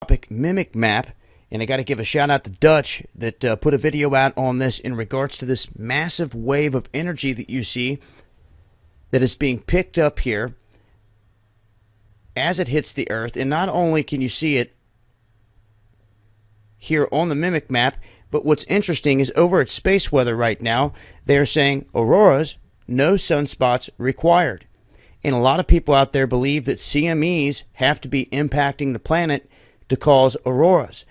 MIMIC map, and I got to give a shout out to Dutch that put a video out on this in regards to this massive wave of energy that you see that is being picked up here as it hits the Earth. And not only can you see it here on the MIMIC map, but what's interesting is over at spaceweather right now, they're saying auroras, no sunspots required. And a lot of people out there believe that CMEs have to be impacting the planet to cause auroras.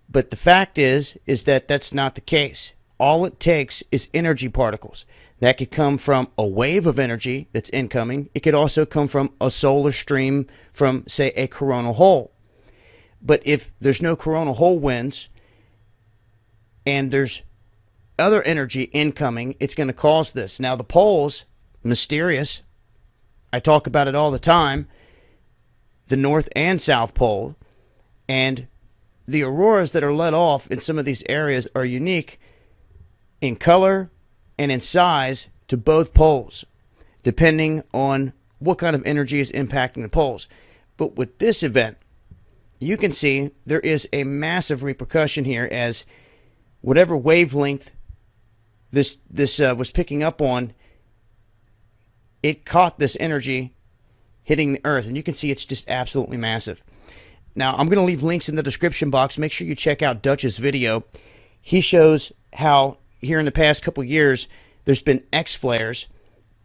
But the fact is that that's not the case. All it takes is energy particles. That could come from a wave of energy that's incoming. It could also come from a solar stream from, say, a coronal hole. But if there's no coronal hole winds and there's other energy incoming, it's going to cause this. Now, the poles, mysterious. I talk about it all the time, the North and South Pole, and the auroras that are let off in some of these areas are unique in color and in size to both poles, depending on what kind of energy is impacting the poles. But with this event, you can see there is a massive repercussion here, as whatever wavelength this was picking up on, it caught this energy hitting the Earth, and you can see it's just absolutely massive. Now, I'm going to leave links in the description box. Make sure you check out Dutch's video. He shows how here in the past couple years there's been X flares,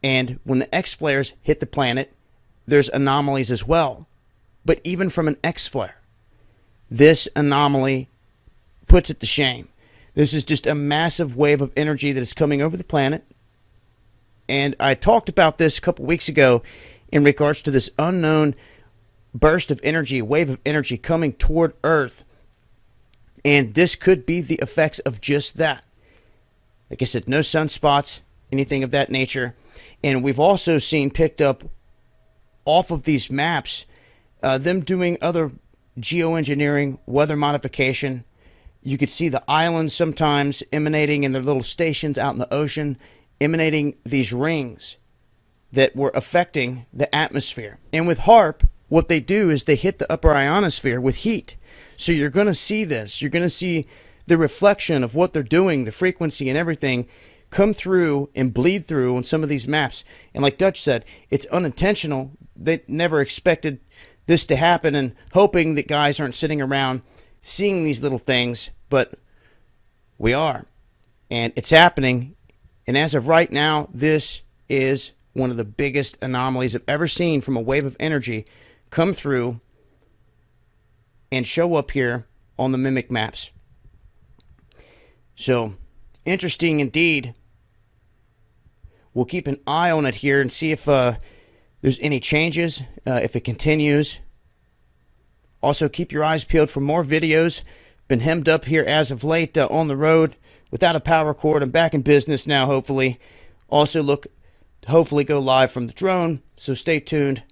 and when the X flares hit the planet, there's anomalies as well. But even from an X flare, this anomaly puts it to shame. This is just a massive wave of energy that is coming over the planet. And I talked about this a couple weeks ago in regards to this unknown burst of energy, wave of energy coming toward Earth. And this could be the effects of just that. Like I said, no sunspots, anything of that nature. And we've also seen picked up off of these maps, them doing other geoengineering, weather modification. You could see the islands sometimes emanating in their little stations out in the ocean, emanating these rings that were affecting the atmosphere. And with HAARP, what they do is they hit the upper ionosphere with heat. So you're going to see this. You're going to see the reflection of what they're doing, the frequency and everything, come through and bleed through on some of these maps. And like Dutch said, it's unintentional. They never expected this to happen, and hoping that guys aren't sitting around seeing these little things, but we are. And it's happening. And as of right now, this is one of the biggest anomalies I've ever seen from a wave of energy come through and show up here on the MIMIC maps. So, interesting indeed. We'll keep an eye on it here and see if there's any changes, if it continues. Also, keep your eyes peeled for more videos. Been hemmed up here as of late on the road without a power cord. I'm back in business now, hopefully. Also, hopefully go live from the drone, so stay tuned.